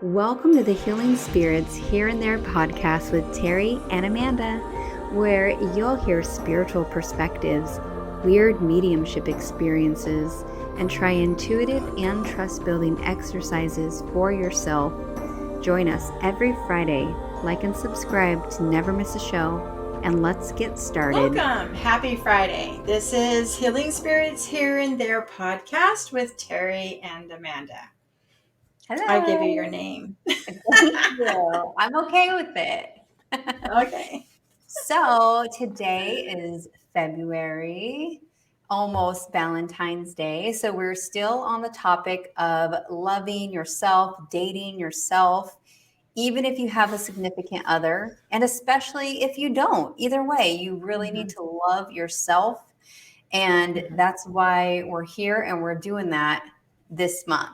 Welcome to the Healing Spirits Here and There podcast with Terri and Amanda, where you'll hear spiritual perspectives, weird mediumship experiences, and try intuitive and trust-building exercises for yourself. Join us every Friday. Like and subscribe to never miss a show, and let's get started. Welcome. Happy Friday. This is Healing Spirits Here and There podcast with Terri and Amanda. Hello. I give you your name. Thank you. I'm okay with it. Okay. So today is February, almost Valentine's Day. So we're still on the topic of loving yourself, dating yourself, even if you have a significant other, and especially if you don't. Either way, you really need to love yourself. And that's why we're here and we're doing that this month.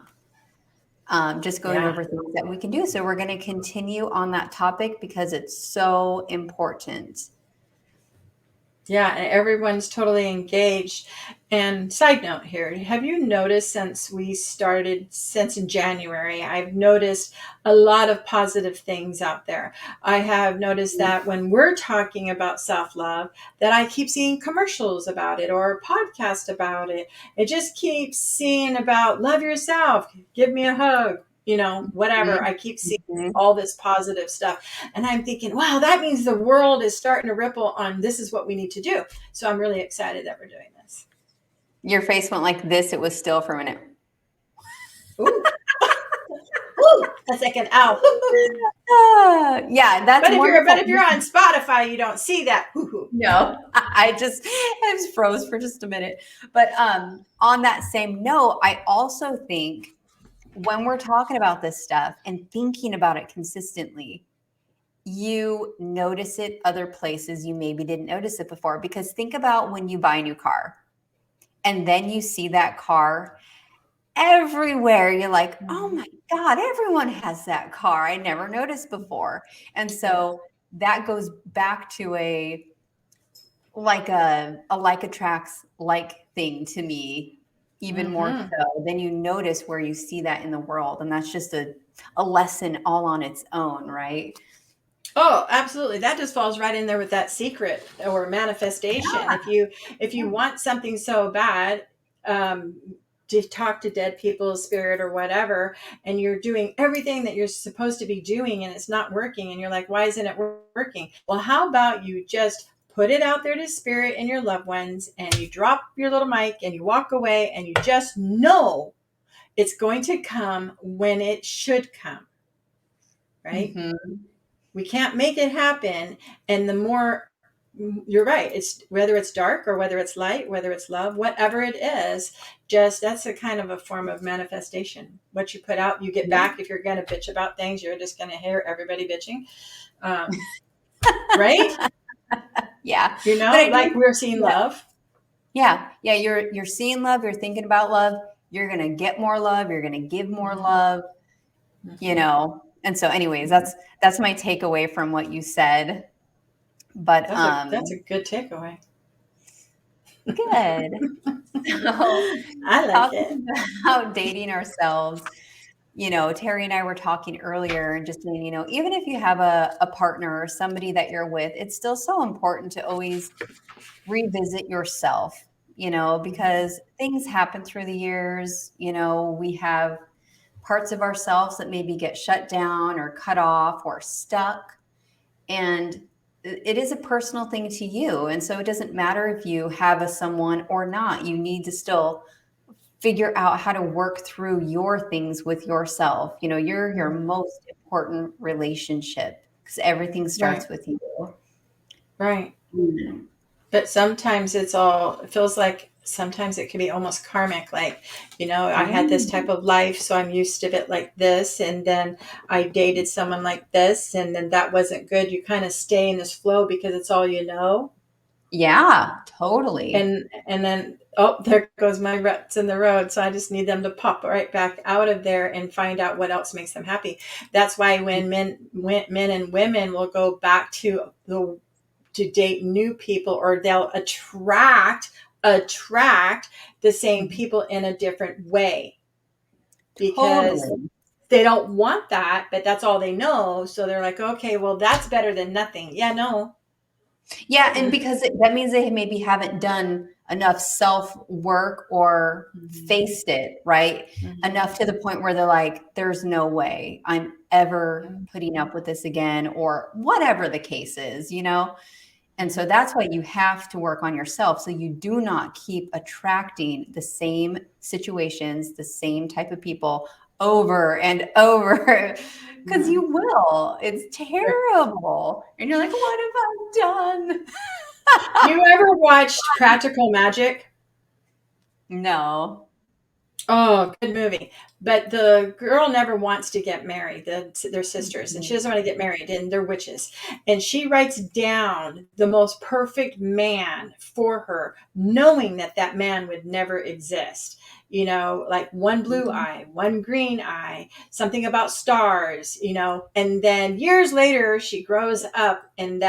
Just going over things that we can do. So we're going to continue on that topic because it's so important. Yeah, and everyone's totally engaged. And side note here, have you noticed since in January, I've noticed a lot of positive things out there. I have noticed that when we're talking about self-love, that I keep seeing commercials about it or a podcast about it. It just keeps seeing about love yourself, give me a hug, whatever. I keep seeing all this positive stuff. And I'm thinking, wow, that means the world is starting to ripple on this is what we need to do. So I'm really excited that we're doing this. Your face went like this. It was still for a minute. Ooh. Ooh, a second. Ow. Yeah, that's but if you're on Spotify, you don't see that. No, I just froze for just a minute. But on that same note, I also think when we're talking about this stuff and thinking about it consistently, you notice it other places you maybe didn't notice it before. Because think about when you buy a new car and then you see that car everywhere. You're like, oh my God, everyone has that car. I never noticed before. And so that goes back to a like attracts like thing to me, even more so. Then you notice where you see that in the world. And that's just a lesson all on its own, right? Oh, absolutely. That just falls right in there with that secret or manifestation. Yeah. If you want something so bad, to talk to dead people's spirit or whatever, and you're doing everything that you're supposed to be doing and it's not working, and you're like, why isn't it working? Well, how about you just put it out there to spirit and your loved ones, and you drop your little mic and you walk away, and you just know it's going to come when it should come, right? We can't make it happen. And the more, you're right, it's whether it's dark or whether it's light, whether it's love, whatever it is, just that's a kind of a form of manifestation. What you put out, you get back. If you're going to bitch about things, you're just going to hear everybody bitching. Right? Yeah. Like we're seeing love. Yeah. Yeah. You're seeing love. You're thinking about love. You're going to get more love. You're going to give more love, And so anyways, that's my takeaway from what you said. But that's a good takeaway. Good. So, I like it. About dating ourselves, Terri and I were talking earlier and just saying, even if you have a partner or somebody that you're with, it's still so important to always revisit yourself, because things happen through the years. We have parts of ourselves that maybe get shut down or cut off or stuck. And it is a personal thing to you. And so it doesn't matter if you have someone or not. You need to still figure out how to work through your things with yourself. You're your most important relationship because everything starts with you. Right. But sometimes it feels like sometimes it can be almost karmic. Like, I had this type of life, so I'm used to it like this. And then I dated someone like this, and then that wasn't good. You kind of stay in this flow because it's all you know. Yeah, totally. And then, there goes my ruts in the road. So I just need them to pop right back out of there and find out what else makes them happy. That's why when men and women will go back to date new people, or they'll attract the same people in a different way, because they don't want that, but that's all they know. So they're like, okay, well, that's better than nothing. Yeah, no. Yeah, and because that means they maybe haven't done enough self work or faced it, right? Enough to the point where they're like, there's no way I'm ever putting up with this again, or whatever the case is, you know? And so that's why you have to work on yourself, so you do not keep attracting the same situations, the same type of people over and over, because you will. It's terrible. And you're like, what have I done? You ever watched Practical Magic? No. Oh, good movie. But the girl never wants to get married. They're sisters, and she doesn't want to get married, and they're witches. And she writes down the most perfect man for her, knowing that that man would never exist. You know, like one blue eye, one green eye, something about stars, you know. And then years later, she grows up and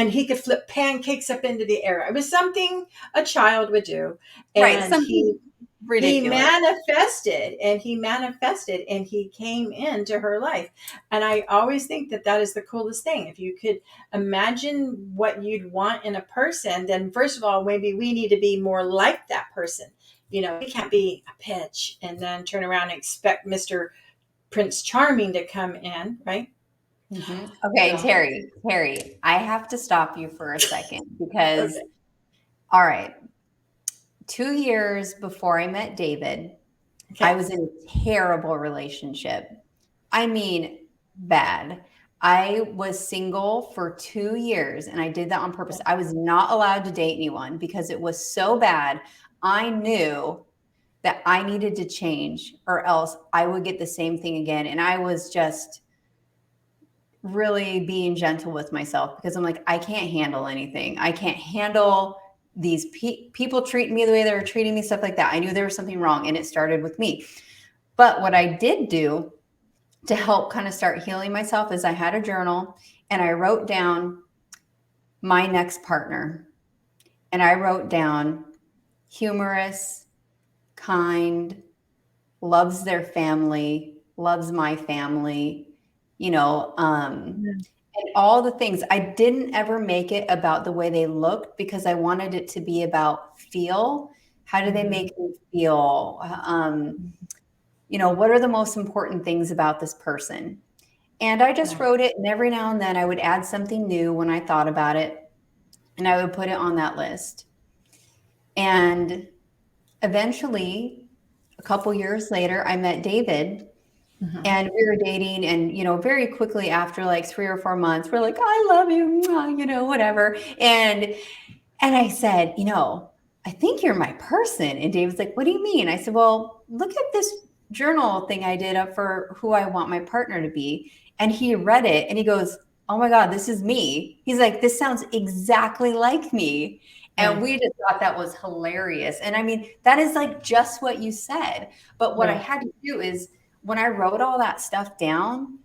he could flip pancakes up into the air. It was something a child would do. Right. And Something ridiculous. he manifested and he came into her life. And I always think that that is the coolest thing. If you could imagine what you'd want in a person, then first of all, maybe we need to be more like that person. You know, we can't be a pitch and then turn around and expect Mr. Prince Charming to come in, right? Okay, Terri, I have to stop you for a second because, Okay. all right, 2 years before I met David, Okay. I was in a terrible relationship. I mean, bad. I was single for 2 years, and I did that on purpose. I was not allowed to date anyone because it was so bad. I knew that I needed to change, or else I would get the same thing again. And I was just really being gentle with myself because I'm like, I can't handle anything. I can't handle these people treating me the way they were treating me, stuff like that. I knew there was something wrong, and it started with me. But what I did do to help kind of start healing myself is I had a journal and I wrote down my next partner. And I wrote down humorous, kind, loves their family, loves my family, you know, and all the things. I didn't ever make it about the way they looked because I wanted it to be about feel. How do they make me feel? You know, what are the most important things about this person? And I just wrote it, and every now and then I would add something new when I thought about it, and I would put it on that list. And eventually, a couple years later, I met David, and we were dating, and, you know, very quickly after like 3 or 4 months, we're like, I love you, you know, whatever. And I said, you know, I think you're my person. And David's like, what do you mean? I said, well, look at this journal thing I did up for who I want my partner to be. And he read it and he goes, oh my God, this is me. He's like, this sounds exactly like me. And we just thought that was hilarious. And I mean, that is like just what you said. But what I had to do is when I wrote all that stuff down,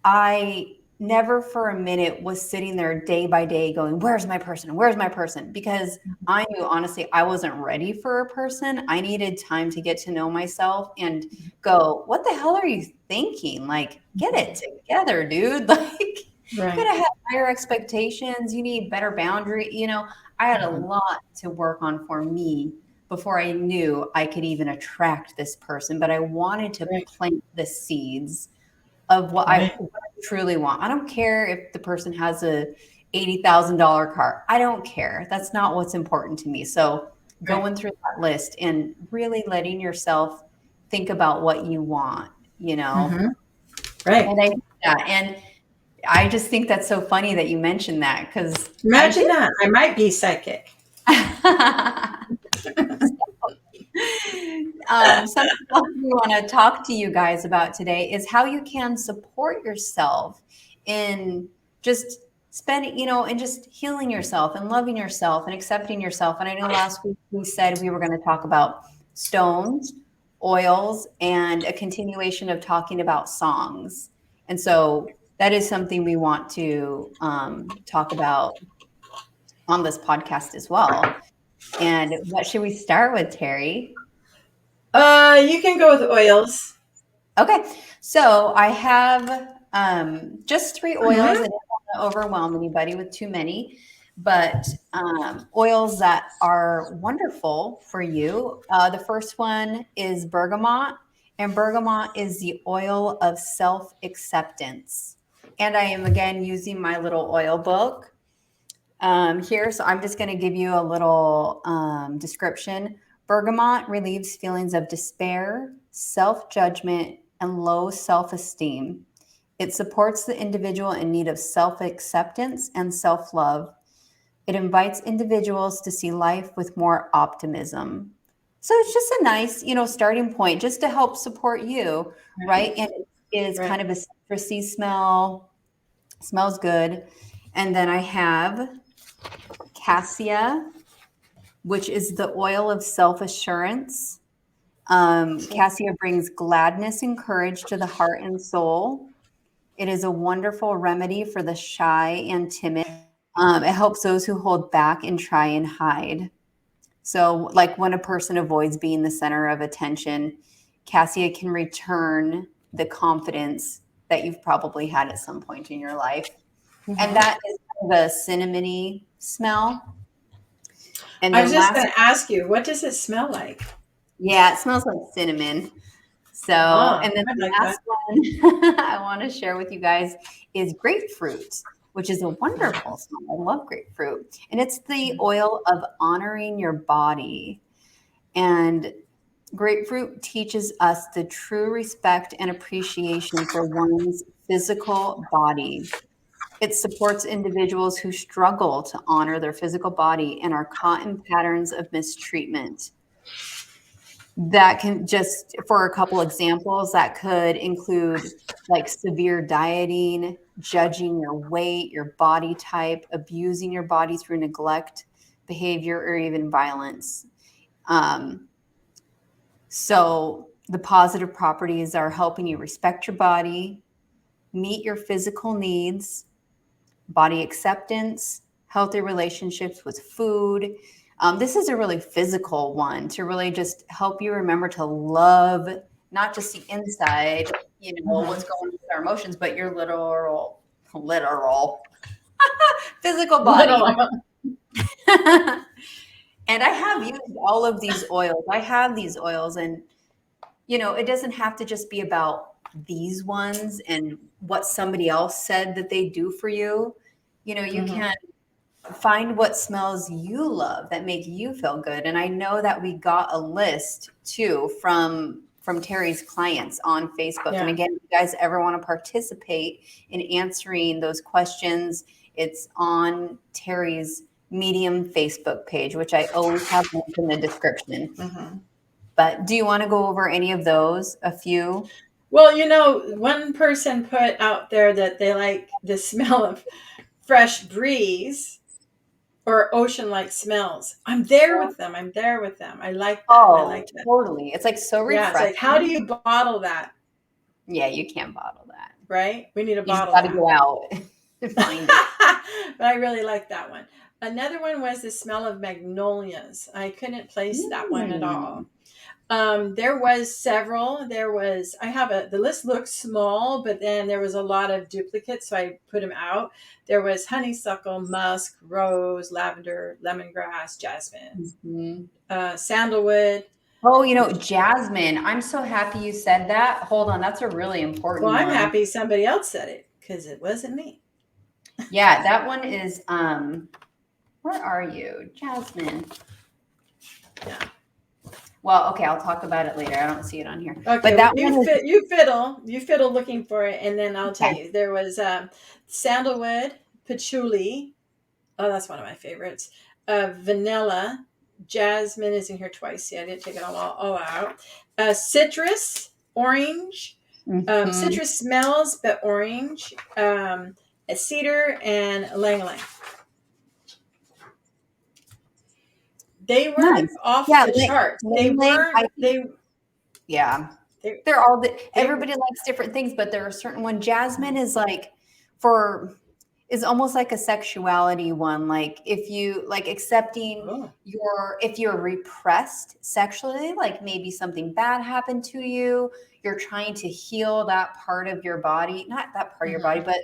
I never for a minute was sitting there day by day going, where's my person? Where's my person? Because I knew, honestly, I wasn't ready for a person. I needed time to get to know myself and go, what the hell are you thinking? Like, get it together, dude. Like, you gotta have higher expectations. You need better boundary. You know, I had a lot to work on for me before I knew I could even attract this person. But I wanted to plant the seeds of what I truly want. I don't care if the person has a $80,000 car. I don't care. That's not what's important to me. So going through that list and really letting yourself think about what you want, you know? And I just think that's so funny that you mentioned that, because imagine that. I might be psychic. Something else we want to talk to you guys about today is how you can support yourself in just spending, you know, and just healing yourself and loving yourself and accepting yourself. And I know last week we said we were going to talk about stones, oils, and a continuation of talking about songs. And so that is something we want to talk about on this podcast as well. And what should we start with, Terri? You can go with oils. Okay, so I have just 3 oils. Mhm. I don't want to overwhelm anybody with too many, but oils that are wonderful for you. The first one is bergamot, and bergamot is the oil of self-acceptance. And I am again using my little oil book here. So I'm just going to give you a little description. Bergamot relieves feelings of despair, self judgment, and low self esteem. It supports the individual in need of self acceptance and self love. It invites individuals to see life with more optimism. So it's just a nice, starting point just to help support you, right? And it is kind of a citrusy smell, smells good. And then I have cassia, which is the oil of self-assurance. Cassia brings gladness and courage to the heart and soul. It is a wonderful remedy for the shy and timid. It helps those who hold back and try and hide. So, like when a person avoids being the center of attention, cassia can return the confidence that you've probably had at some point in your life. And that is kind of a cinnamony smell. And I then was just last, going to ask you, what does it smell like? yeah, it smells like cinnamon. So, and then I the like last one I want to share with you guys is grapefruit, which is a wonderful smell. I love grapefruit. And it's the oil of honoring your body. And grapefruit teaches us the true respect and appreciation for one's physical body. It supports individuals who struggle to honor their physical body and are caught in patterns of mistreatment. That can just, for a couple examples, that could include like severe dieting, judging your weight, your body type, abusing your body through neglect, behavior, or even violence. So the positive properties are helping you respect your body, meet your physical needs, body acceptance, healthy relationships with food. This is a really physical one to really just help you remember to love not just the inside, what's going on with our emotions, but your literal physical body. And I have used all of these oils. I have these oils, and it doesn't have to just be about these ones and what somebody else said that they do for you. You can find what smells you love that make you feel good. And I know that we got a list too from Terri's clients on Facebook. And again, if you guys ever want to participate in answering those questions, it's on Terri's Medium Facebook page, which I always have linked in the description. But do you want to go over any of those? A few? Well, one person put out there that they like the smell of fresh breeze or ocean-like smells. I'm there with them. I like that. I like that. Totally. It's like so refreshing. Yeah, it's like, how do you bottle that? Yeah, you can't bottle that. Right? We need a bottle. You just got to go out and find it. But I really like that one. Another one was the smell of magnolias. I couldn't place that one at all. There was several. The list looked small, but then there was a lot of duplicates, so I put them out. There was honeysuckle, musk, rose, lavender, lemongrass, jasmine, sandalwood. Oh, jasmine. I'm so happy you said that. Hold on. That's a really important one. Well, I'm happy somebody else said it because it wasn't me. Yeah, that one is, where are you? Jasmine. Yeah. Well, okay, I'll talk about it later. I don't see it on here. Okay, but that you fiddle looking for it, and then I'll tell you. There was sandalwood, patchouli. Oh, that's one of my favorites. Vanilla, jasmine is in here twice. See, I didn't take it all out. Citrus, orange. Citrus smells, but orange. A cedar and ylang-ylang. They weren't off the charts. They weren't. They're all. Everybody likes different things, but there are certain one. Jasmine is like for is almost like a sexuality one. Like if you like accepting Oh. if you're repressed sexually, like maybe something bad happened to you, you're trying to heal that part of your body, not that part of your body, but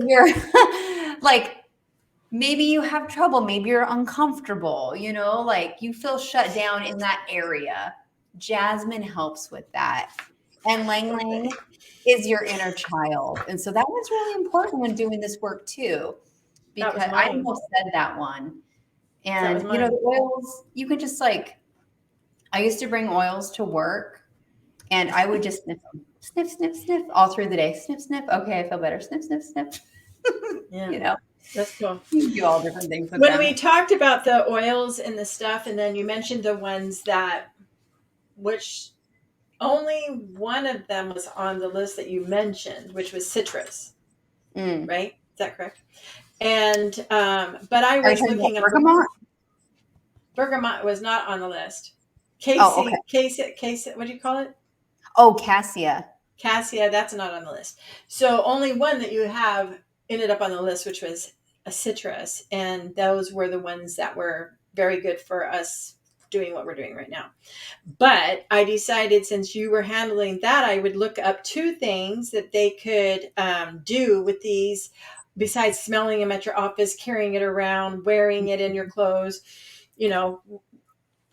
you're like maybe you have trouble, maybe you're uncomfortable, like you feel shut down in that area. Jasmine helps with that. And Lang Lang is your inner child. And so that was really important when doing this work too, That was because I mine. almost said that one. That was And mine. the oils, you could just like, I used to bring oils to work and I would just sniff them, sniff, sniff, sniff all through the day. Sniff, sniff. Okay, I feel better. Sniff, sniff, sniff. Yeah. That's cool. You do all different things with When them. we talked about the oils and the stuff, and then you mentioned the ones which only one of them was on the list that you mentioned, which was citrus, right? Is that correct? And but I was looking up bergamot. Bergamot was not on the list. Okay. Casey, what do you call it? Oh, cassia. Cassia, that's not on the list. So only one that you have ended up on the list, which was a citrus, and those were the ones that were very good for us doing what we're doing right now. But I decided, since you were handling that, I would look up 2 things that they could do with these, besides smelling them at your office, carrying it around, wearing it in your clothes,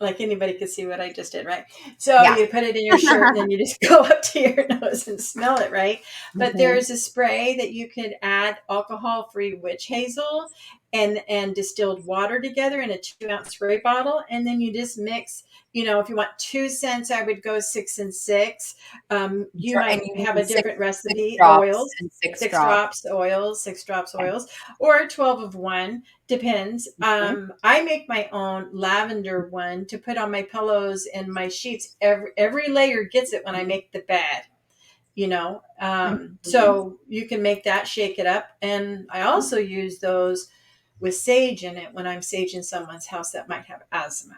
like anybody could see what I just did, right? So you put it in your shirt and then you just go up to your nose and smell it, right? But there's a spray that you could add alcohol-free witch hazel and distilled water together in a 2-ounce spray bottle. And then you just mix, if you want 2 cents, I would go 6 and 6. You might have a different recipe. Oils, 6 drops oils, 6 drops oils, or 12 of 1. Depends. I make my own lavender one to put on my pillows and my sheets. Every layer gets it when I make the bed, so you can make that, shake it up. And I also use those with sage in it when I'm saging someone's house that might have asthma.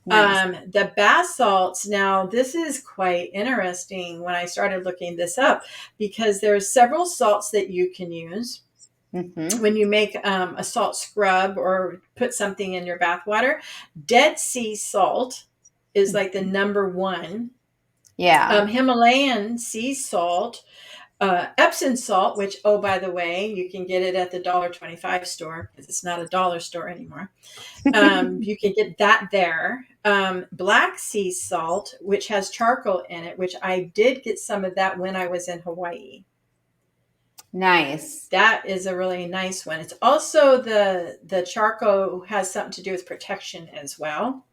Nice. The bath salts. Now, this is quite interesting when I started looking this up, because there's several salts that you can use. When you make a salt scrub or put something in your bath water. Dead Sea salt is like the number 1. Yeah. Himalayan sea salt, Epsom salt, which, oh, by the way, you can get it at the $1.25 store, because it's not a dollar store anymore. You can get that there. Black sea salt, which has charcoal in it, which I did get some of that when I was in Hawaii. Nice. That is a really nice one. It's also the charcoal has something to do with protection as well.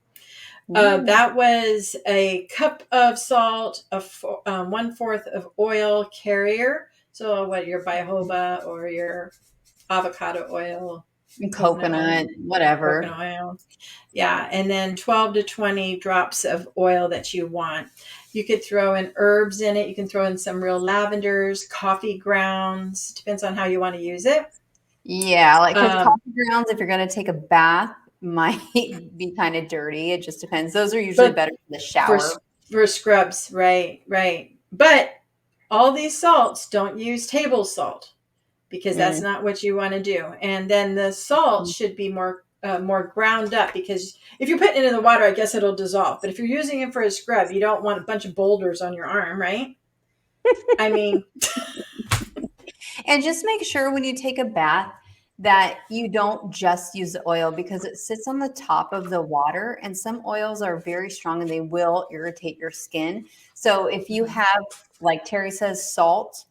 That was a cup of salt, 1/4 of oil carrier. So what, your jojoba or your avocado oil, coconut, whatever. Coconut oil. Yeah. And then 12 to 20 drops of oil that you want. You could throw in herbs in it. You can throw in some real lavenders, coffee grounds. Depends on how you want to use it. Yeah, like coffee grounds, if you're going to take a bath, might be kind of dirty. It just depends. Those are usually better for the shower. For scrubs, right. But all these salts, don't use table salt, because that's not what you want to do. And then the salt should be more ground up, because if you put it in the water, I guess it'll dissolve. But if you're using it for a scrub, you don't want a bunch of boulders on your arm, right? I mean, and just make sure when you take a bath that you don't just use the oil, because it sits on the top of the water, and some oils are very strong and they will irritate your skin. So if you have, like Terri says, salt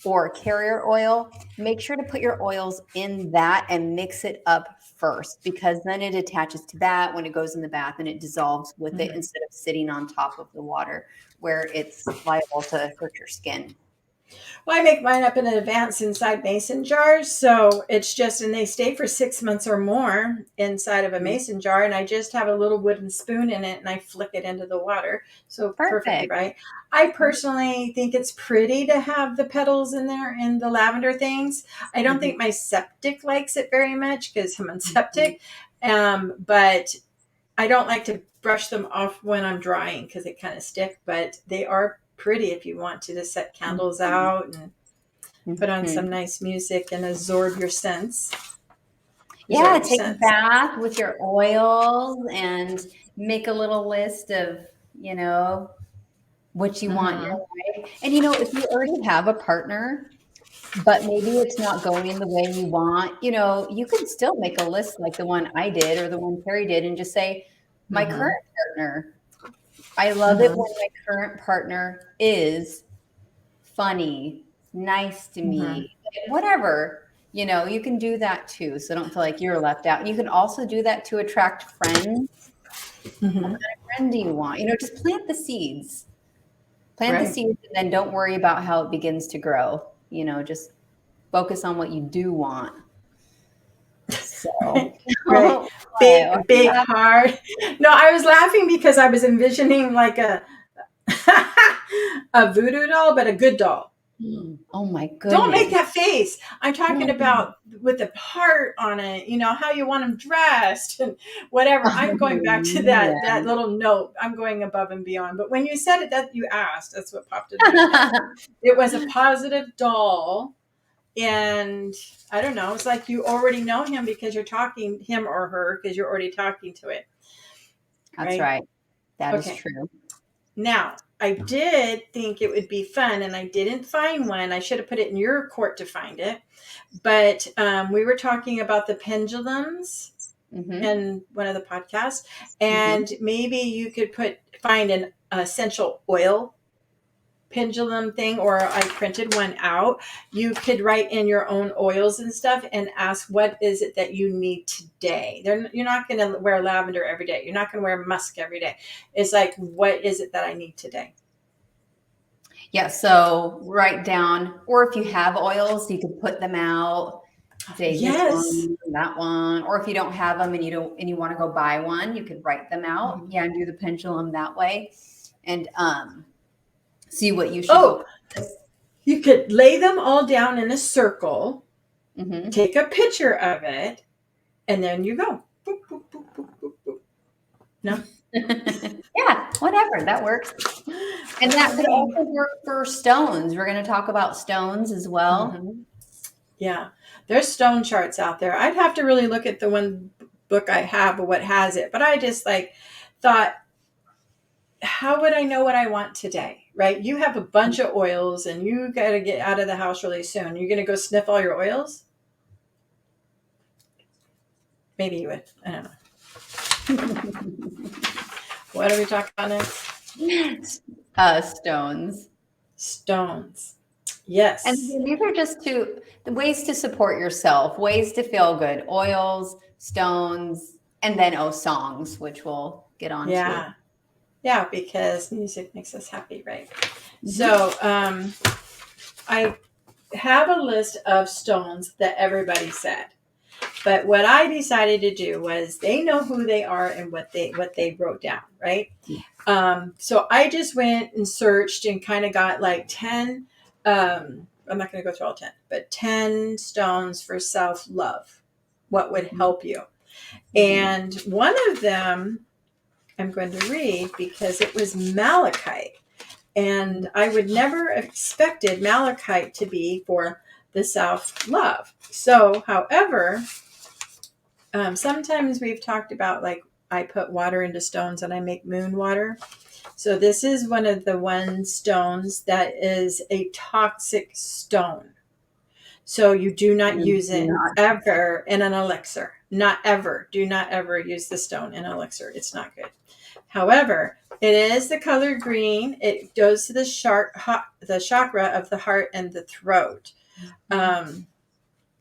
or carrier oil, make sure to put your oils in that and mix it up first, because then it attaches to that when it goes in the bath and it dissolves with it, instead of sitting on top of the water where it's liable to hurt your skin. Well, I make mine up in advance inside mason jars. So it's just, and they stay for 6 months or more inside of a mason jar. And I just have a little wooden spoon in it and I flick it into the water. So perfectly right. I personally think it's pretty to have the petals in there and the lavender things. I don't think my septic likes it very much, because I'm on septic. But I don't like to brush them off when I'm drying, because they kind of stick, but they are pretty if you want to just set candles out. And Put on some nice music and absorb your sense. Yeah, take a bath with your oils and make a little list of, what you want in your life. And, if you already have a partner, but maybe it's not going the way you want, you could still make a list like the one I did or the one Terri did and just say, my current partner, I love it when my current partner is funny, nice to me, whatever. You can do that too. So don't feel like you're left out. And you can also do that to attract friends. What kind of friend do you want? Just plant the seeds. Plant the seeds and then don't worry about how it begins to grow. Just focus on what you do want. So big heart. No, I was laughing because I was envisioning like a voodoo doll, but a good doll. Oh my goodness. Don't make that face. I'm talking about with the heart on it, how you want them dressed and whatever. I'm going back to that little note. I'm going above and beyond. But when you said it, that you asked, that's what popped in my head. It was a positive doll. And I don't know, it's like you already know him because you're talking him or her because you're already talking to it. That's right. That is true. Now, I did think it would be fun, and I didn't find one. I should have put it in your court to find it. But we were talking about the pendulums in one of the podcasts, and maybe you could find an essential oil pendulum thing, or I printed one out. You could write in your own oils and stuff and ask, what is it that you need today? You're not going to wear lavender every day. You're not going to wear musk every day. It's like, what is it that I need today? Yeah. So write down, or if you have oils, you could put them out. Say this one, that one. Or if you don't have them and you want to go buy one, you could write them out. Yeah. And do the pendulum that way. And, see what you should do. You could lay them all down in a circle, take a picture of it, and then you go. Boop, boop, boop, boop, boop, boop. No? Yeah, whatever. That works. And that could also work for stones. We're going to talk about stones as well. Yeah. There's stone charts out there. I'd have to really look at the one book I have or what has it. But I just thought, how would I know what I want today? Right? You have a bunch of oils and you got to get out of the house really soon. You're going to go sniff all your oils? Maybe you would. I don't know. What are we talking about next? Stones. Stones. Yes. And these are just the ways to support yourself, ways to feel good. Oils, stones, and then songs, which we'll get on to. Yeah, because music makes us happy, right? So I have a list of stones that everybody said. But what I decided to do was they know who they are and what they wrote down, right? So I just went and searched and kind of got 10, I'm not going to go through all 10, but 10 stones for self-love. What would help you? And one of them I'm going to read because it was malachite. And I would never have expected malachite to be for the self-love. So, however, sometimes we've talked about I put water into stones and I make moon water. So this is one of the stones that is a toxic stone. So you do not use it ever in an elixir. Not ever. Do not ever use the stone in an elixir. It's not good. However, it is the color green. It goes to the chakra of the heart and the throat.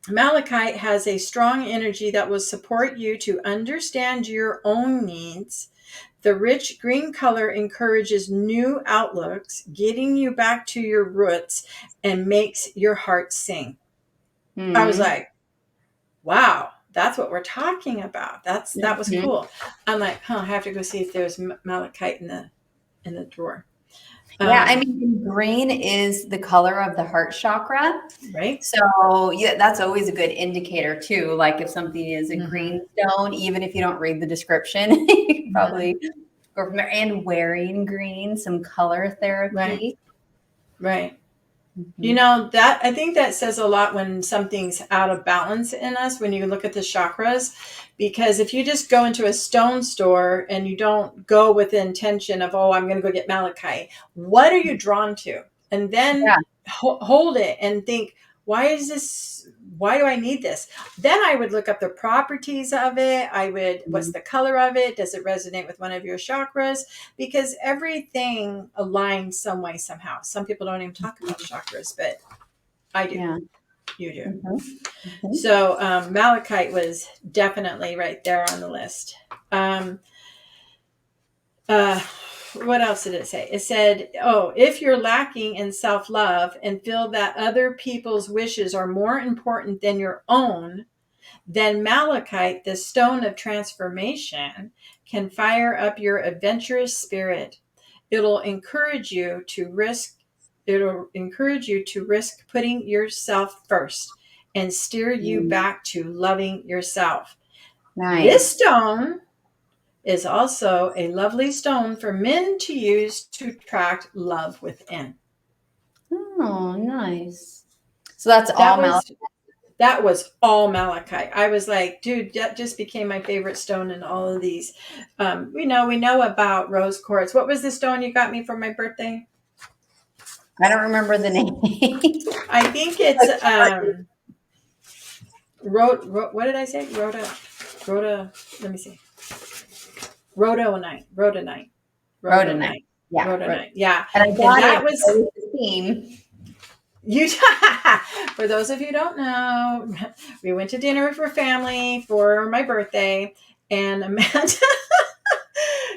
Malachite has a strong energy that will support you to understand your own needs. The rich green color encourages new outlooks, getting you back to your roots and makes your heart sing. I was like, wow. That's what we're talking about. That was cool. I'm like, I have to go see if there's malachite in the drawer. Yeah, I mean, green is the color of the heart chakra, right? So that's always a good indicator too. Like if something is a green stone, even if you don't read the description, you can probably go from there. And wearing green, some color therapy, right? You know, that I think that says a lot when something's out of balance in us when you look at the chakras, because if you just go into a stone store and you don't go with the intention of, oh, I'm going to go get malachite, what are you drawn to? And then Yeah. hold it and think, why do I need this? Then I would look up the properties of it. What's the color of it? Does it resonate with one of your chakras? Because everything aligns some way, somehow. Some people don't even talk about chakras, but I do. Yeah. You do. Mm-hmm. So malachite was definitely right there on the list. What else did it say? It said, oh, if you're lacking in self-love and feel that other people's wishes are more important than your own, then malachite, the stone of transformation, can fire up your adventurous spirit. It'll encourage you to risk putting yourself first and steer you back to loving yourself. Nice. This stone is also a lovely stone for men to use to attract love within. Oh, nice. So that's all malachite. That was all malachite. I was like, dude, that just became my favorite stone in all of these. We know about rose quartz. What was the stone you got me for my birthday? I don't remember the name. I think it's what did I say? Let me see. Rhodonite. Yeah. Rhodonite. Yeah. And I thought that was the theme. For those of you who don't know, we went to dinner for family for my birthday, and Amanda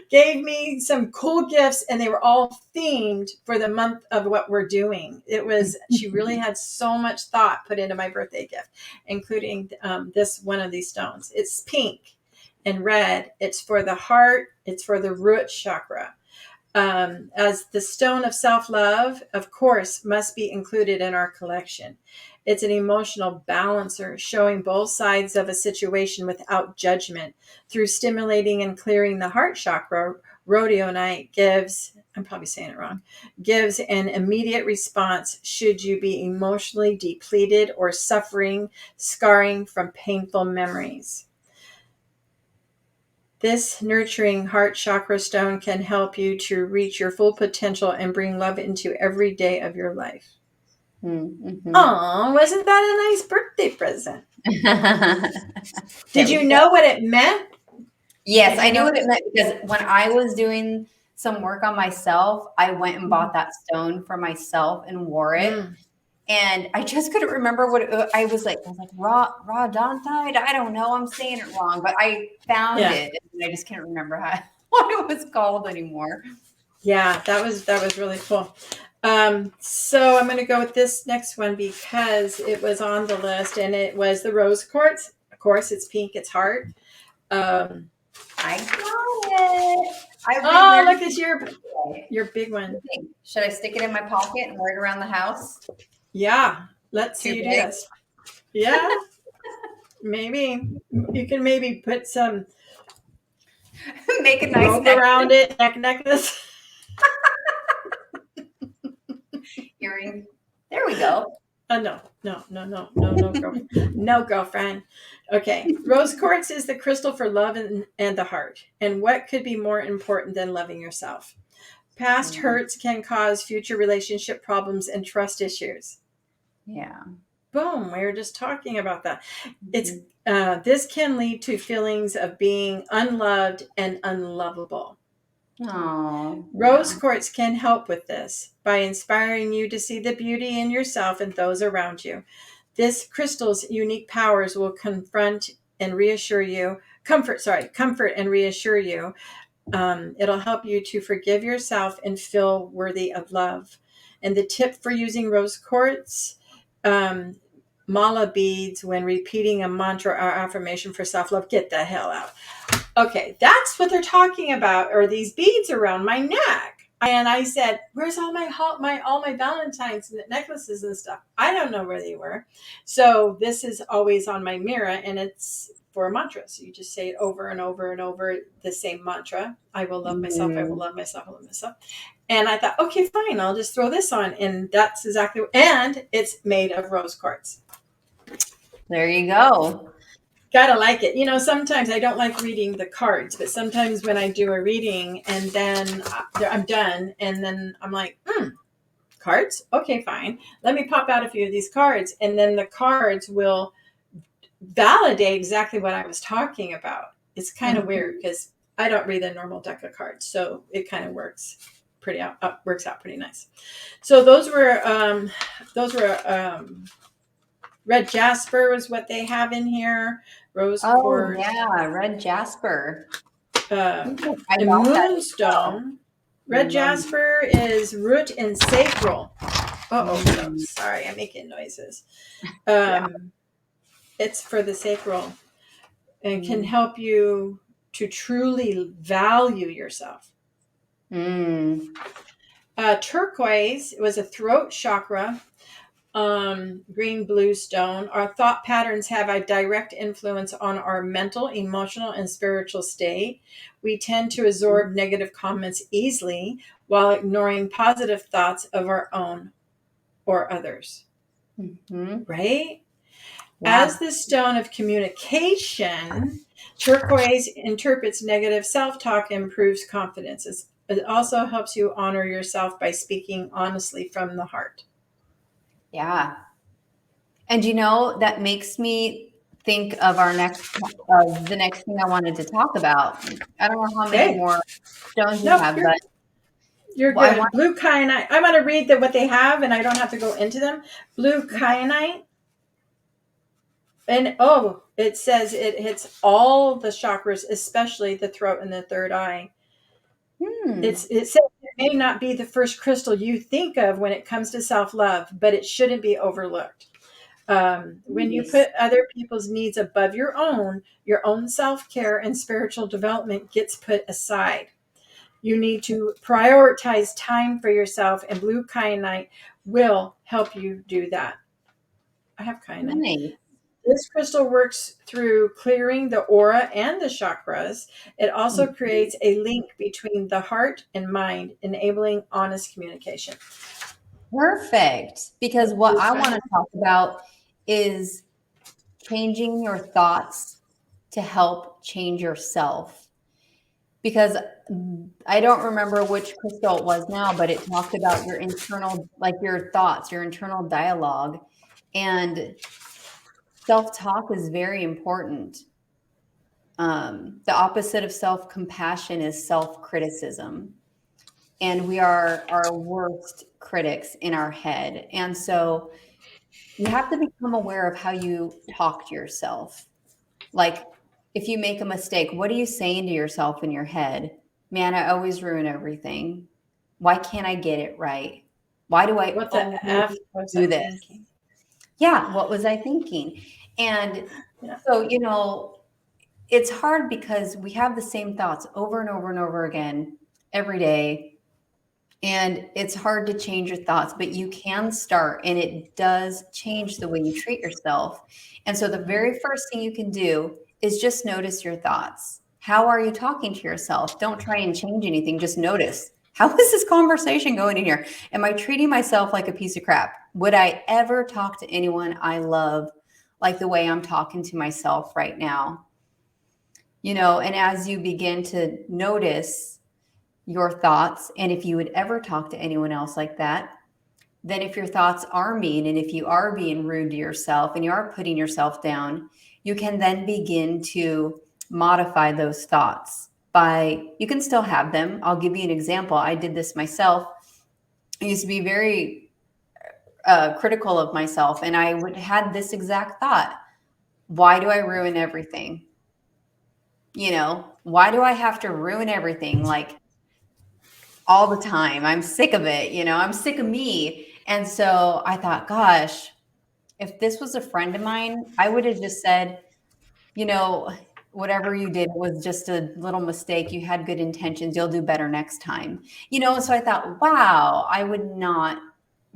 gave me some cool gifts, and they were all themed for the month of what we're doing. She really had so much thought put into my birthday gift, including this one of these stones. It's pink and red. It's for the heart. It's for the root chakra. As the stone of self-love, of course, must be included in our collection. It's an emotional balancer, showing both sides of a situation without judgment. Through stimulating and clearing the heart chakra, rhodonite gives an immediate response should you be emotionally depleted or scarring from painful memories. This nurturing heart chakra stone can help you to reach your full potential and bring love into every day of your life. Mm-hmm. Oh, wasn't that a nice birthday present? Did you know what it meant? Yes, I knew what it meant because when I was doing some work on myself, I went and bought that stone for myself and wore it. And I just couldn't remember what I was like Rhodonite. I don't know. I'm saying it wrong, but I found it, and I just can't remember what it was called anymore. Yeah, that was really cool. So I'm going to go with this next one because it was on the list, and it was the rose quartz. Of course, it's pink. It's heart. I got it. Look at your big one. Should I stick it in my pocket and wear it around the house? Yeah, let's see you do this. Yeah, maybe you can put some make a nice rope around it, necklace, earring. There we go. No, girlfriend. No, girlfriend. Okay, rose quartz is the crystal for love and the heart. And what could be more important than loving yourself? Past hurts can cause future relationship problems and trust issues. Yeah. Boom. We were just talking about that. It's this can lead to feelings of being unloved and unlovable. Aww. Rose quartz can help with this by inspiring you to see the beauty in yourself and those around you. This crystal's unique powers will comfort and reassure you. It'll help you to forgive yourself and feel worthy of love. And the tip for using rose quartz, mala beads when repeating a mantra or affirmation for self-love. Get the hell out. Okay, that's what they're talking about, are these beads around my neck. And I said, "Where's all my Valentine's necklaces and stuff?" I don't know where they were. So this is always on my mirror, and it's for a mantra. So you just say it over and over and over, the same mantra. I will love myself. I will love myself. I will love myself. And I thought, okay, fine. I'll just throw this on, and that's exactly. And it's made of rose quartz. There you go. Gotta like it. Sometimes I don't like reading the cards, but sometimes when I do a reading and then I'm done, and then I'm like, cards? Okay, fine. Let me pop out a few of these cards. And then the cards will validate exactly what I was talking about. It's kind of weird because I don't read a normal deck of cards. So it kind of works out pretty nice. So those were red jasper is what they have in here. Rose quartz. Yeah, red jasper. And moonstone. Red jasper is root and sacral. Sorry, I'm making noises. It's for the sacral and can help you to truly value yourself. Turquoise was a throat chakra. Green blue stone. Our thought patterns have a direct influence on our mental, emotional, and spiritual state. We tend to absorb negative comments easily while ignoring positive thoughts of our own or others. Right? Yeah. As the stone of communication, turquoise interprets negative self-talk and improves confidence. It also helps you honor yourself by speaking honestly from the heart. Yeah. And that makes me think of the next thing I wanted to talk about. I don't know how many more stones you have, but you're good. Blue kyanite. I want to read what they have, and I don't have to go into them. Blue kyanite. And it says it hits all the chakras, especially the throat and the third eye. It says it may not be the first crystal you think of when it comes to self-love, but it shouldn't be overlooked. When you put other people's needs above your own self-care and spiritual development gets put aside. You need to prioritize time for yourself, and blue kyanite will help you do that. I have kyanite. Nice. This crystal works through clearing the aura and the chakras. It also creates a link between the heart and mind, enabling honest communication. Perfect. Because what I want to talk about is changing your thoughts to help change yourself. Because I don't remember which crystal it was now, but it talked about your internal, like your thoughts, your internal dialogue. And self-talk is very important. The opposite of self-compassion is self-criticism. And we are our worst critics in our head. And so you have to become aware of how you talk to yourself. Like if you make a mistake, what are you saying to yourself in your head? Man, I always ruin everything. Why can't I get it right? Why do I do this? Yeah, what was I thinking? And so, it's hard because we have the same thoughts over and over and over again every day. And it's hard to change your thoughts, but you can start, and it does change the way you treat yourself. And so the very first thing you can do is just notice your thoughts. How are you talking to yourself? Don't try and change anything. Just notice. How is this conversation going in here? Am I treating myself like a piece of crap? Would I ever talk to anyone I love like the way I'm talking to myself right now? And as you begin to notice your thoughts, and if you would ever talk to anyone else like that, then if your thoughts are mean, and if you are being rude to yourself and you are putting yourself down, you can then begin to modify those thoughts you can still have them. I'll give you an example. I did this myself. I used to be very critical of myself, and I had this exact thought. Why do I ruin everything? Why do I have to ruin everything? Like, all the time. I'm sick of it. I'm sick of me. And so I thought, gosh, if this was a friend of mine, I would have just said, whatever you did was just a little mistake. You had good intentions. You'll do better next time. So I thought, wow, I would not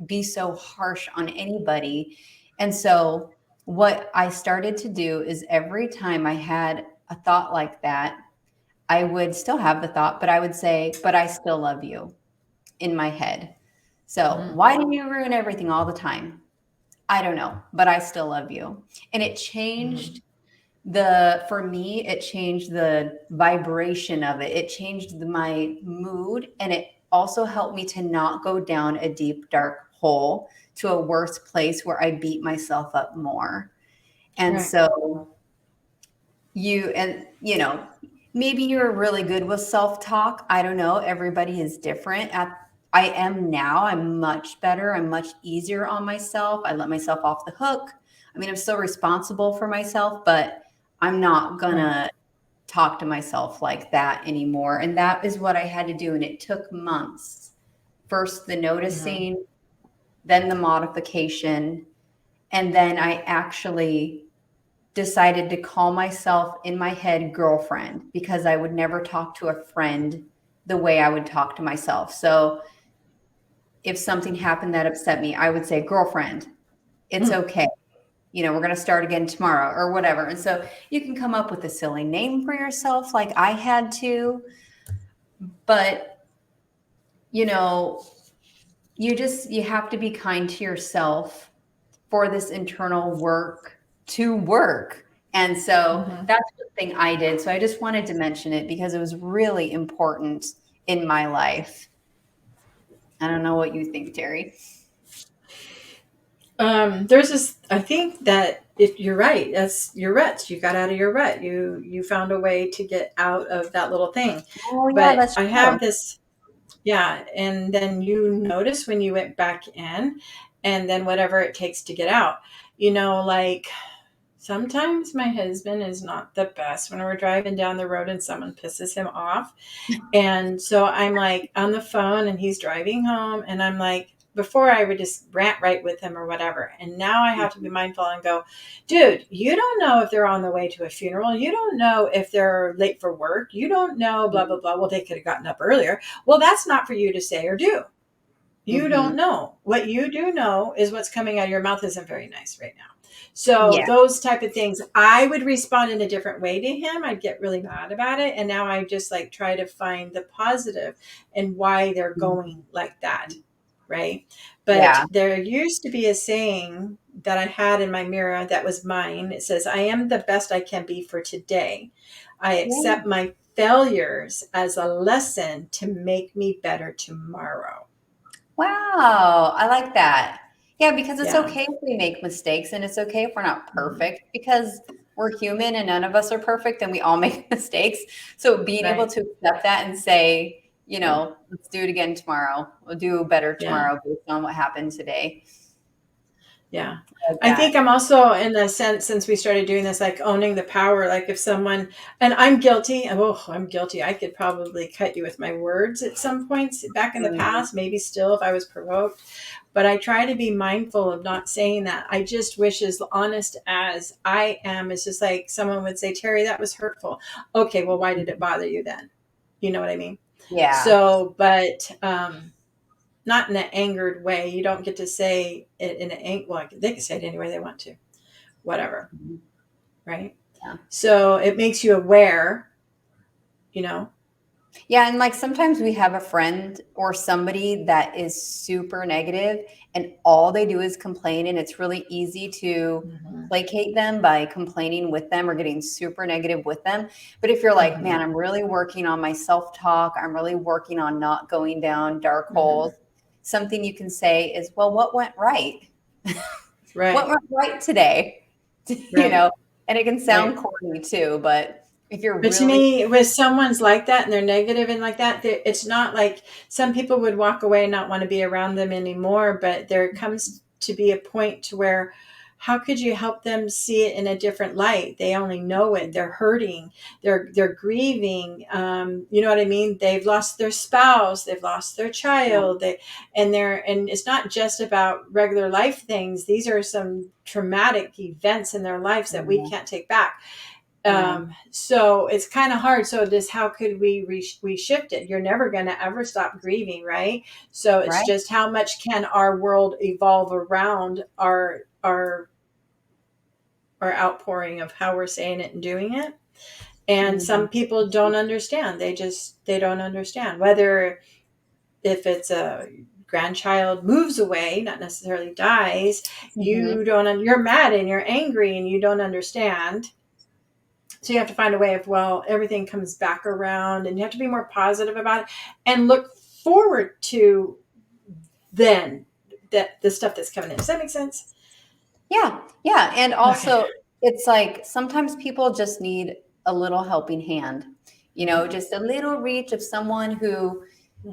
be so harsh on anybody. And so what I started to do is every time I had a thought like that, I would still have the thought, but I would say, but I still love you in my head. So why do you ruin everything all the time? I don't know, but I still love you. And it changed for me, it changed the vibration of it. It changed my mood, and it also helped me to not go down a deep, dark hole to a worse place where I beat myself up more. And Right. so maybe you're really good with self-talk. I don't know. Everybody is different. I am now. I'm much better. I'm much easier on myself. I let myself off the hook. I mean, I'm still responsible for myself, but I'm not gonna talk to myself like that anymore. And that is what I had to do. And it took months. First, the noticing, then the modification. And then I actually decided to call myself in my head girlfriend, because I would never talk to a friend the way I would talk to myself. So if something happened that upset me, I would say, girlfriend, it's okay. We're going to start again tomorrow or whatever. And so you can come up with a silly name for yourself like I had to, but you have to be kind to yourself for this internal work to work. And so that's the thing I did. So I just wanted to mention it because it was really important in my life. I don't know what you think, Terri. There's this, I think that if you're right, that's your ruts. You got out of your rut. You found a way to get out of that little thing. Oh, yeah, But that's I true. have this, yeah. And then you notice when you went back in, and then whatever it takes to get out, like sometimes my husband is not the best when we're driving down the road and someone pisses him off. And so I'm like on the phone and he's driving home, and I'm like, before I would just rant right with him or whatever. And now I have to be mindful and go, dude, you don't know if they're on the way to a funeral. You don't know if they're late for work. You don't know, blah, blah, blah. Well, they could have gotten up earlier. Well, that's not for you to say or do. You don't know. What you do know is what's coming out of your mouth isn't very nice right now. So those type of things, I would respond in a different way to him. I'd get really mad about it. And now I just like try to find the positive and why they're going like that. Right. But there used to be a saying that I had in my mirror that was mine. It says, I am the best I can be for today. I accept my failures as a lesson to make me better tomorrow. Wow, I like that. Yeah, because it's okay if we make mistakes, and it's okay if we're not perfect, because we're human and none of us are perfect and we all make mistakes. So being able to accept that and say, let's do it again tomorrow. We'll do better tomorrow based on what happened today. Yeah. I think I'm also in the sense, since we started doing this, like owning the power, like if someone, and I'm guilty. I could probably cut you with my words at some points back in the past, maybe still if I was provoked, but I try to be mindful of not saying that. I just wish, as honest as I am, it's just like someone would say, Terri, that was hurtful. Okay. Well, why did it bother you then? You know what I mean? Yeah. So, but, not in an angered way. You don't get to say it in an well, they can say it any way they want to, whatever. Right. Yeah. So it makes you aware, Yeah. And like sometimes we have a friend or somebody that is super negative and all they do is complain, and it's really easy to placate them by complaining with them or getting super negative with them. But if you're like, man, I'm really working on my self-talk, I'm really working on not going down dark holes, something you can say is, well, what went right? What went right today? And it can sound corny too, but if you're But to me, with someone's like that and they're negative and like that, it's not like some people would walk away and not want to be around them anymore. But there comes to be a point to where, how could you help them see it in a different light? They only know it. They're hurting. They're grieving. You know what I mean? They've lost their spouse. They've lost their child. And it's not just about regular life things. These are some traumatic events in their lives that we can't take back. So it's kind of hard. So this, how could we shift it? You're never going to ever stop grieving, right? So it's Right. just how much can our world evolve around our outpouring of how we're saying it and doing it. And some people don't understand. They don't understand, whether if it's a grandchild moves away, not necessarily dies, you're mad and you're angry and you don't understand. So you have to find a way of, well, everything comes back around, and you have to be more positive about it and look forward to then that the stuff that's coming in. Does that make sense? Yeah. Yeah. And also, Okay. it's like sometimes people just need a little helping hand, just a little reach of someone who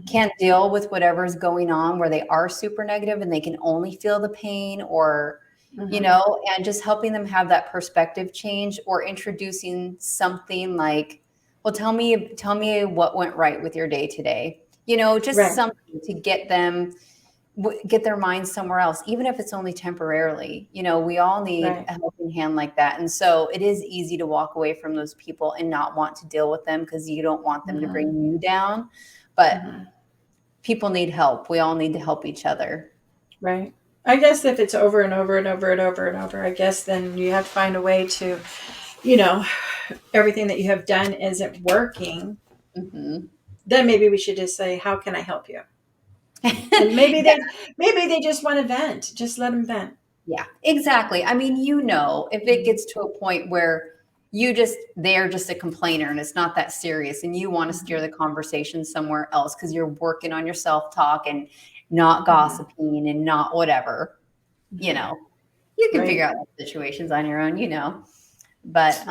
can't deal with whatever's going on, where they are super negative and they can only feel the pain, or and just helping them have that perspective change, or introducing something like, well, tell me what went right with your day today, just Right. something to get their minds somewhere else, even if it's only temporarily. We all need Right. a helping hand like that. And so it is easy to walk away from those people and not want to deal with them because you don't want them to bring you down. But people need help. We all need to help each other. Right. I guess if it's over and over and over and over and over, I guess then you have to find a way to, everything that you have done isn't working. Then maybe we should just say, how can I help you? And maybe they just want to vent. Just let them vent. Yeah, exactly. I mean, if it gets to a point where they're just a complainer and it's not that serious, and you want to steer the conversation somewhere else because you're working on your self-talk and not gossiping and not whatever, you can figure out the situations on your own, but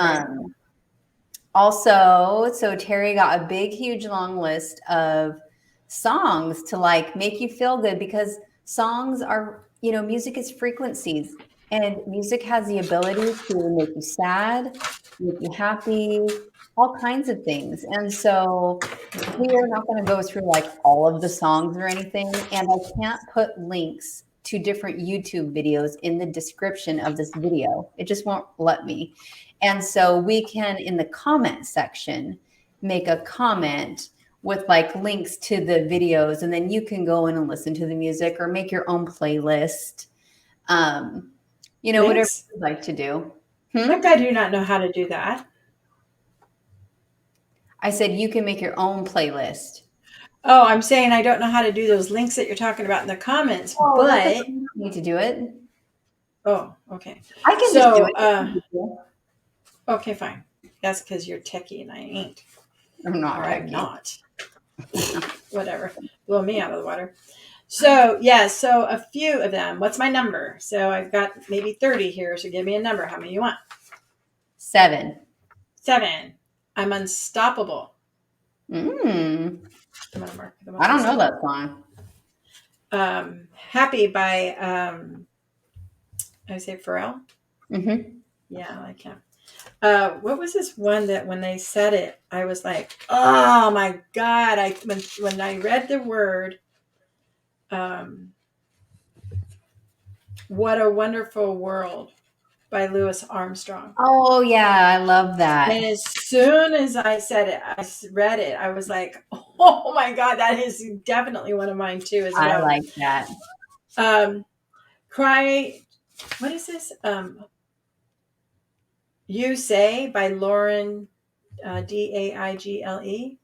also, so Terri got a big, huge, long list of songs to make you feel good, because songs are, music is frequencies, and music has the ability to make you sad, make you happy, all kinds of things. And so we are not going to go through all of the songs or anything. And I can't put links to different YouTube videos in the description of this video. It just won't let me. And so we can, in the comment section, make a comment with links to the videos, and then you can go in and listen to the music or make your own playlist. Whatever you'd like to do. I do not know how to do that. I said you can make your own playlist. Oh, I'm saying I don't know how to do those links that you're talking about in the comments, but you don't need to do it. Oh, okay. I can just do it. Okay, fine. That's because you're techie and I ain't. I'm not. Or I'm not. Whatever. Blow me out of the water. So, so a few of them. What's my number? So I've got maybe 30 here. So give me a number. How many you want? 7. 7. I'm unstoppable. I don't know that song. Happy by I say Pharrel. Yeah, I like him. What was this one that when they said it, I was like, oh my God. When I read the word, What a Wonderful World by Louis Armstrong. Oh yeah, I love that. And as soon as I said it, I read it, I was like, oh my God, that is definitely one of mine too as well. I like that. Cry, what is this? You Say by Lauren, Daigle.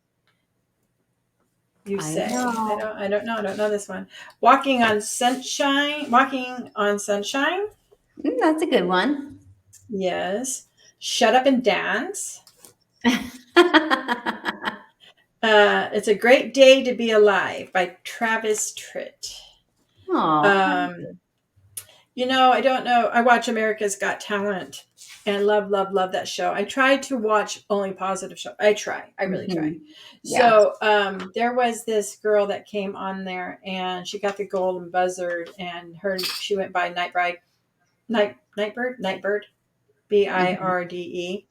You Say. I don't know this one. Walking on Sunshine. That's a good one. Yes. Shut Up and Dance. It's a Great Day to Be Alive by Travis Tritt. I don't know. I watch America's Got Talent and love that show. I try to watch only positive shows. I really try. Yeah. So there was this girl that came on there, and she got the golden buzzard, and she went by Nightbird, Birde,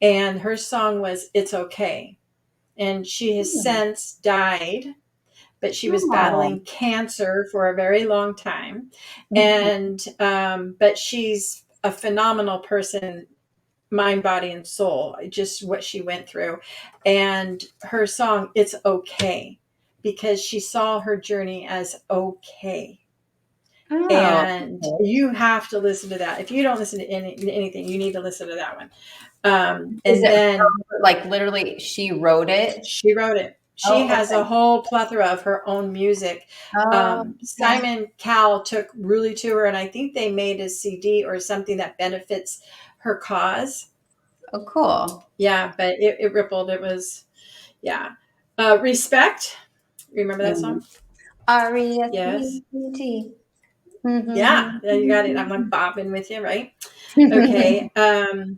and her song was It's Okay. And she has since died, but she was battling cancer for a very long time. And but she's a phenomenal person mind, body, and soul, just what she went through. And her song, It's Okay, because she saw her journey as okay. Oh, And you have to listen to that. If you don't listen to anything, you need to listen to that one. is And it then like literally she wrote it? she wrote it. She Oh, has a okay. whole plethora of her own music. Oh, okay. Simon Cowell took really to her, and I think they made a CD or something that benefits her cause. Oh, cool. Yeah, but it rippled. It was, yeah. Respect. Remember that Mm. song? Yes. R-E-S-P-E-T. Yeah, you got it. I'm like bopping with you, right? Okay. I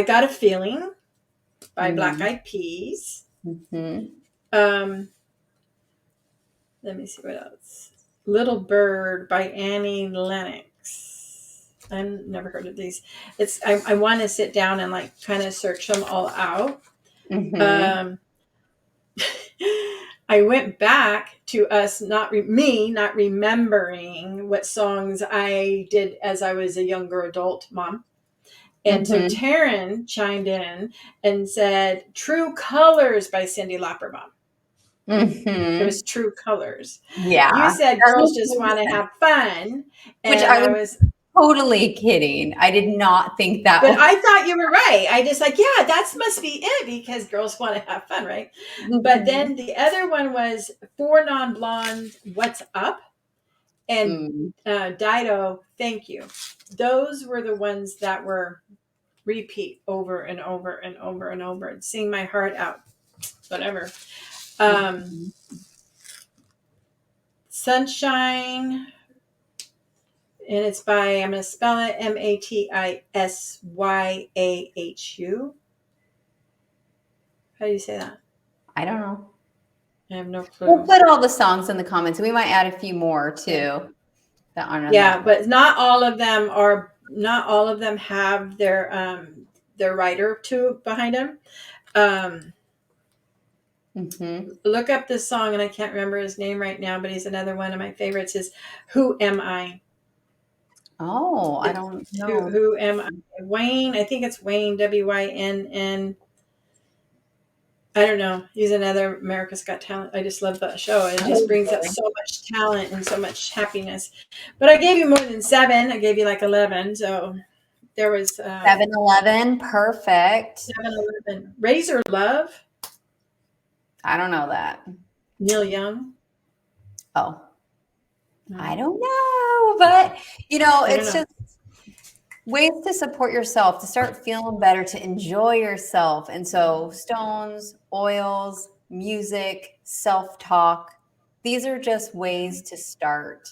Got a Feeling by Black Eyed Peas. Mhm. Um, let me see what else. Little Bird by Annie Lennox. I've never heard of these. I want to sit down and like kind of search them all out. Mhm. Um, I went back to us not remembering what songs I did as I was a younger adult mom. And so Mhm. Taryn chimed in and said True Colors by Cyndi Lauper. It was Mhm. True Colors. You Yeah. said That girls makes just total want to sense. have fun. Which And I I was was, totally kidding. I did not think that but was. I thought you were right. I just like, yeah, that must be it because girls want to have fun, right? But Mhm. then the other one was Four Non Blondes, What's Up? And Mm. Dido, Thank You. Those were the ones that were repeat over and over and over and over and sing my heart out, whatever. Mhm. Sunshine, and it's by, I'm going to spell it Matisyahu. How do you say that? I don't know. I have no We'll clue. put all the songs in the comments. We might add a few more Okay. too that aren't on Yeah, that. but not all of them have their writer to behind them. Um, Mm-hmm. look up this song, and I can't remember his name right now, but he's another one of my favorites. Is Who Am I? Oh, I It's don't know. Who Am I? Wayne, I think it's Wayne, Wynn. I don't know. He's another America's Got Talent. I just love that show. It just Oh, brings up boy. so much talent and so much happiness. But I gave you more than 7. I gave you like 11. So there was 7-Eleven, perfect. 7, 11. Razor Love, I don't know that. Neil Young. Oh, I No, don't know, but I don't it's know. just ways to support yourself, to start feeling better, to enjoy yourself. And so, stones, oils, music, self talk, these are just ways to start,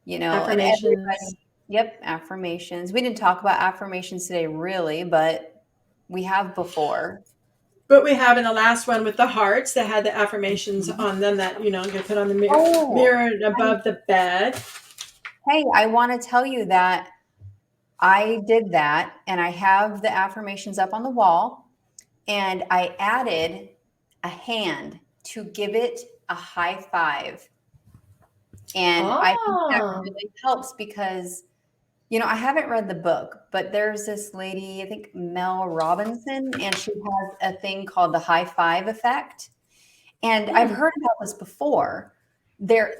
and Affirmations. everybody, yep, affirmations. We didn't talk about affirmations today, really, but we have before. But we have in the last one with the hearts that had the affirmations Mhm. on them that, I'm going to put on the mirror, Oh, mirror above the bed. hey, I want to tell you that I did that and I have the affirmations up on the wall and I added a hand to give it a high five. And I think that Oh. really helps because, I haven't read the book, but there's this lady, I think Mel Robinson, and she has a thing called the high five effect. And I've Hmm. heard about this before. The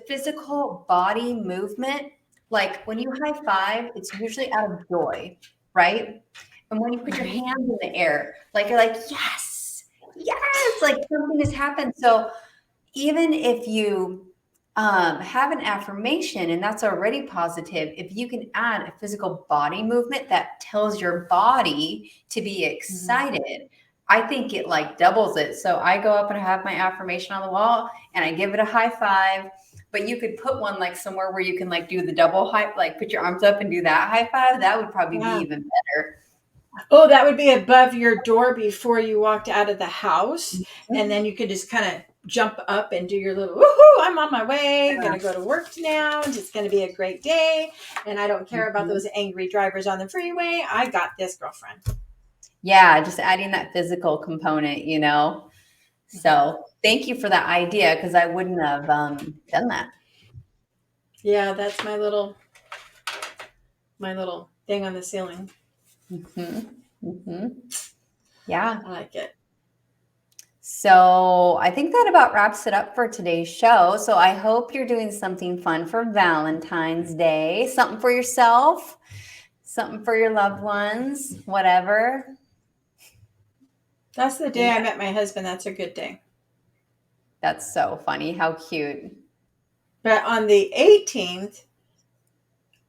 physical body movement, like when you high five, it's usually out of joy, right? And when you put your Mhm. hands in the air, like you're like, yes, yes, like something has happened. So even if you have an affirmation and that's already positive, if you can add a physical body movement that tells your body to be Mhm. excited, I think it like doubles it. So I go up and I have my affirmation on the wall and I give it a high five. But you could put one like somewhere where you can like do the double high, like put your arms up and do that high five. That would probably be Yeah. even better. Oh, that would be above your door before you walked out of the house. And Mhm. then you could just kind of jump up and do your little woohoo, I'm on my way, gonna go to work now. It's gonna be a great day. And I don't care about Mhm. those angry drivers on the freeway. I got this, girlfriend. Yeah, just adding that physical component. Mhm. So thank you for that idea because I wouldn't have done that. Yeah, that's my little thing on the ceiling. Yeah. I like it. So I think that about wraps it up for today's show. So I hope you're doing something fun for Valentine's Day, something for yourself, something for your loved ones, whatever. That's the day I met my husband. That's a good day. That's so funny. How cute. But on the 18th,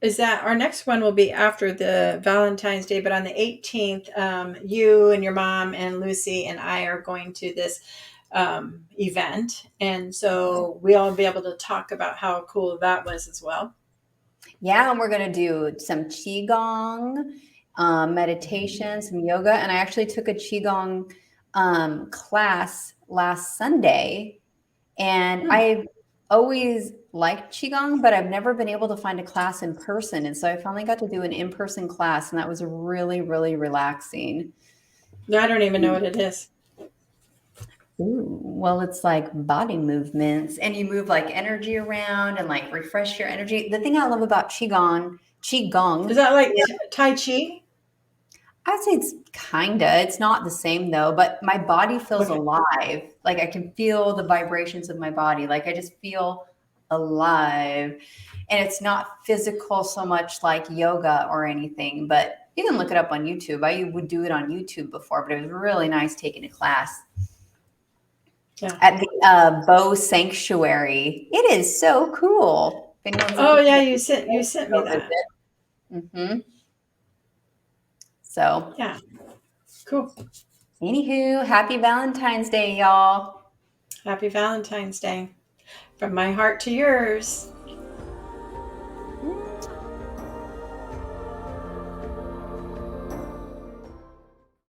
is that our next one will be after the Valentine's Day, but on the 18th, you and your mom and Lucy and I are going to this event. And so we'll be able to talk about how cool that was as well. Yeah, and we're going to do some Qigong, meditation, some yoga. And I actually took a Qigong class last Sunday. And I've always liked Qigong, but I've never been able to find a class in person. And so I finally got to do an in-person class, and that was really, really relaxing. I don't even know what it is. Ooh, well, it's like body movements, and you move like energy around and like refresh your energy. The thing I love about Qigong Is that like Tai Chi? I'd say it's it's not the same though, but my body feels alive. Like I can feel the vibrations of my body. Like I just feel alive. And it's not physical so much like yoga or anything, but you can look it up on YouTube. I would do it on YouTube before, but it was really nice taking a class. Yeah. At the Bow Sanctuary. It is so cool. Oh yeah, you sent me that. Mm-hmm. So yeah, cool. Anywho, happy Valentine's Day, y'all. Happy Valentine's Day. From my heart to yours.